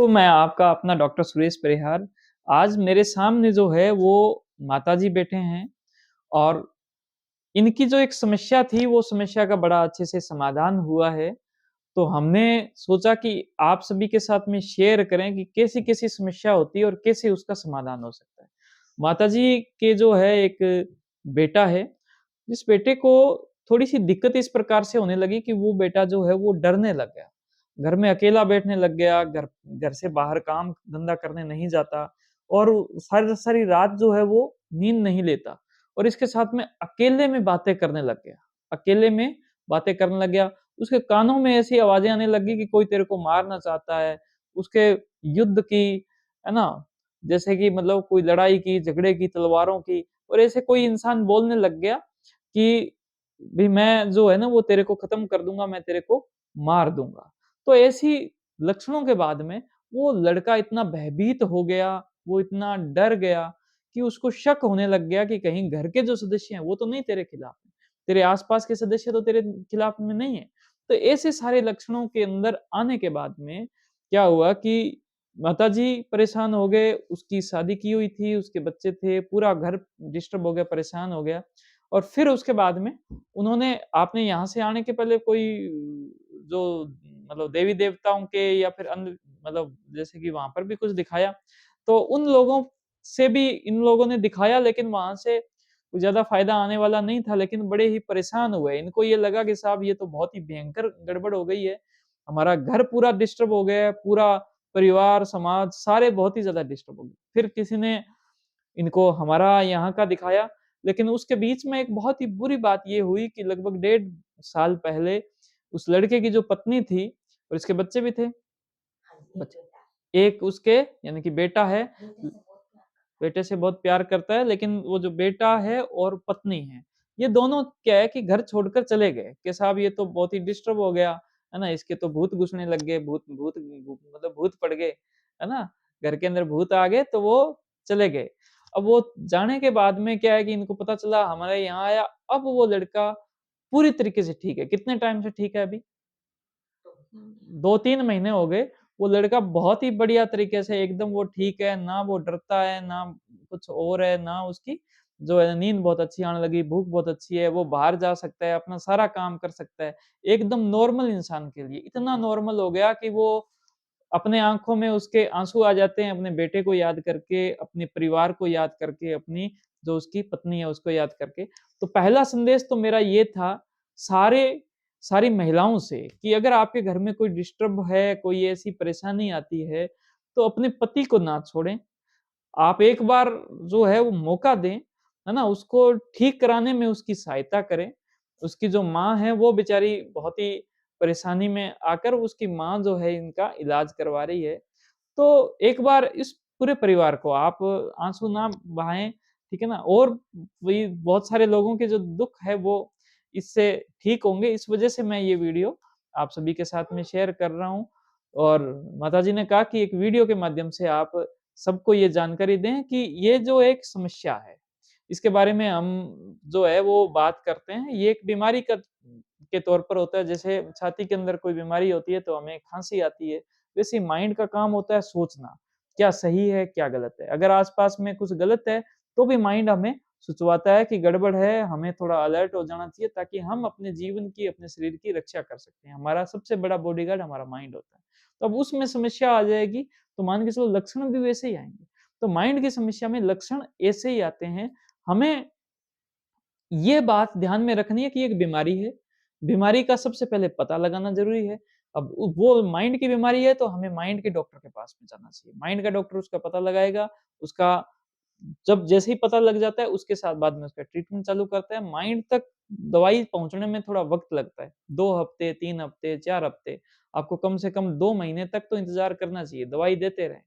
मैं आपका अपना डॉक्टर सुरेश परिहार। आज मेरे सामने जो है वो माताजी बैठे हैं और इनकी जो एक समस्या थी वो समस्या का बड़ा अच्छे से समाधान हुआ है। तो हमने सोचा कि आप सभी के साथ में शेयर करें कि कैसी-कैसी समस्या होती है और कैसे उसका समाधान हो सकता है। माताजी के जो है एक बेटा है, जिस बेटे को थोड़ी-सी दिक्कत इस प्रकार से होने लगी कि वो बेटा जो है वो डरने लग गया। घर में अकेला बैठने लग गया, घर घर से बाहर काम-धंधा करने नहीं जाता और सारी-सारी रात जो है वो नींद नहीं लेता और इसके साथ में अकेले में बातें करने लग गया। अकेले में बातें करने लग गया। उसके कानों में ऐसी आवाज़ें आने लगी कि कोई तेरे को मारना चाहता है। उसके युद्ध की, है ना? जैसे कि मतलब कोई लड़ाई की, झगड़े की, तलवारों की और ऐसे कोई इंसान बोलने लग गया कि भई मैं जो है ना वो तेरे को ख़त्म कर दूँगा, मैं तेरे को मार दूँगा। तो ऐसी लक्षणों के बाद में वो लड़का इतना भयभीत हो गया, वो इतना डर गया कि उसको शक होने लग गया कि कहीं घर के जो सदस्य हैं वो तो नहीं तेरे खिलाफ हैं। तेरे आस-पास के सदस्य तो तेरे खिलाफ में नहीं है। तो ऐसे सारे लक्षणों के अंदर आने के बाद में क्या हुआ कि माताजी परेशान हो गए, उसकी शादी की हुई थी, उसके बच्चे थे, पूरा घर डिस्टर्ब हो गया, परेशान हो गया और फिर उसके बाद में उन्होंने आपने यहाँ से आने के पहले कोई जो मतलब देवी-देवताओं के या फिर अन्य मतलब जैसे कि वहाँ पर भी कुछ दिखाया, तो उन लोगों से भी इन लोगों ने दिखाया लेकिन वहाँ से कुछ ज़्यादा फ़ायदा आने वाला नहीं था, लेकिन बड़े ही परेशान हुए। इनको ये लगा कि साहब ये तो बहुत ही भयंकर गड़बड़ हो गई है। हमारा घर पूरा डिस्टर्ब हो गया है, पूरा परिवार, समाज सारे बहुत ही ज़्यादा डिस्टर्ब हो गए। फिर किसी ने इनको हमारा यहाँ का दिखाया, लेकिन उसके बीच में एक बहुत ही बुरी बात ये हुई कि लगभग 1.5 साल पहले उस लड़के की जो पत्नी थी और इसके बच्चे भी थे, बच एक उसके यानी कि बेटा है, बेटे से बहुत प्यार करता है, लेकिन वो जो बेटा है और पत्नी है, ये दोनों क्या है कि घर छोड़कर चले गए कि साहब ये तो बहुत ही डिस्टर्ब हो गया, है ना? इसके तो भूत घुसने लग गए, भूत भूत भू मतलब भूत पड़ गए, है ना? घर के अंदर भूत आ गए तो वो चले गए। अब वो जाने के बाद में क्या है कि इनको पता चला हमारे यहाँ आया, अब वो लड़का पूरी तरीके से ठीक है। कितने टाइम से ठीक है अभी? 2-3 महीने हो गए, वो लड़का बहुत ही बढ़िया तरीके से एकदम वो ठीक है, ना वो डरता है, ना कुछ और है, ना उसकी जो है नींद बहुत अच्छी आने लगी, भूख बहुत अच्छी है, वो बाहर जा सकता है, अपना सारा काम कर सकता है। एकदम नॉर्मल इंसान के लिए, इतना नॉर्मल हो गया कि वो अपने आँखों में उसके आँसू आ जाते हैं अपने बेटे को याद करके, अपने परिवार को याद करके, अपनी जो उसकी पत्नी है उसको याद करके। तो पहला संदेश तो मेरा ये था सारे सारी महिलाओं से कि अगर आपके घर में कोई डिस्टर्ब है, कोई ऐसी परेशानी आती है, तो अपने पति को ना छोड़ें। आप एक बार जो है वो मौका दें, है ना? उसको ठीक कराने में उसकी सहायता करें। उसकी जो माँ है वो बेचारी बहुत ही परेशानी में आकर उसकी माँ जो है इनका इलाज करवा रही है। तो एक बार इस पूरे परिवार को आप आँसू ना बहाएँ, ठीक है ना? और वही बहुत सारे लोगों के जो दुःख है वो इससे ठीक होंगे। इस वज़ह से मैं ये वीडियो आप सभी के साथ में शेयर कर रहा हूँ और माताजी ने कहा कि एक वीडियो के माध्यम से आप सबको ये जानकारी दें कि ये जो एक समस्या है, इसके बारे में हम जो है वो बात करते हैं। ये एक बीमारी का के तौर पर होता है, जैसे छाती के अंदर कोई बीमारी होती है तो हमें खाँसी आती है, वैसे ही माइंड का काम होता है सोचना, क्या सही है, क्या गलत है। अगर आस-पास में कुछ गलत है, तो भी माइंड हमें सुचवाता है कि गड़बड़ है, हमें थोड़ा अलर्ट हो जाना चाहिए ताकि हम अपने जीवन की, अपने शरीर की रक्षा कर सकते हैं। हमारा सबसे बड़ा बॉडीगार्ड हमारा माइंड होता है। तो अब उसमें समस्या आ जाएगी, तो मान के चलो लक्षण भी वैसे ही आएँगे। तो माइंड की समस्या में लक्षण ऐसे ही आते हैं। हमें ये बात ध्यान में रखनी है कि एक बीमारी है। बीमारी का सबसे पहले पता लगाना ज़रूरी है। अब वो माइंड की बीमारी है तो हमें माइंड के डॉक्टर के पास में जाना चाहिए। माइंड का डॉक्टर उसका पता लगाएगा, उसका जब जैसे ही पता लग जाता है उसके साथ बाद में उसका ट्रीटमेंट चालू करता है। माइंड तक दवाई पहुँचने में थोड़ा वक़्त लगता है। 2 हफ़्ते, 3 हफ़्ते, 4 हफ़्ते, आपको कम से कम 2 महीने तक तो इंतज़ार करना चाहिए, दवाई देते रहें।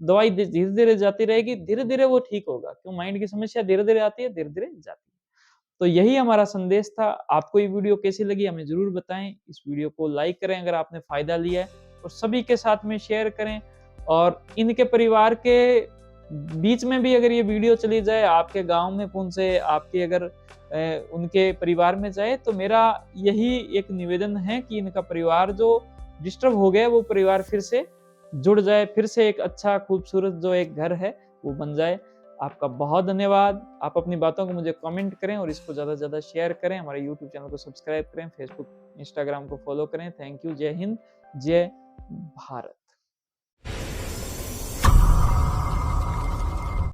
दवाई धीरे-धीरे जाती रहेगी, धीरे-धीरे वो ठीक होगा। क्यों माइंड की समस्या धीरे-धीरे आती है, धीरे-धीरे जाती है। तो यही हमारा संदेश था। आपको ये वीडियो कैसी लगी हमें ज़रूर बताएँ। इस वीडियो को लाइक करें अगर आपने फ़ायदा लिया है और सभी के साथ में शेयर करें और इनके परिवार के बीच में भी अगर ये वीडियो चली जाए, आपके गाँव में पहुँचे, आपके अगर उनके परिवार में जाए तो मेरा यही एक निवेदन है कि इनका परिवार जो डिस्टर्ब हो गया है, वो परिवार फिर से जुड़ जाए, फिर से एक अच्छा खूबसूरत जो एक घर है, वो बन जाए। आपका बहुत धन्यवाद। आप अपनी बातों को मुझे कमेंट करें और इसको ज़्यादा से ज़्यादा शेयर करें। हमारे यूट्यूब चैनल को सब्सक्राइब करें, फेसबुक, इंस्टाग्राम को फॉलो करें। Thank you. जय हिंद, जय भारत।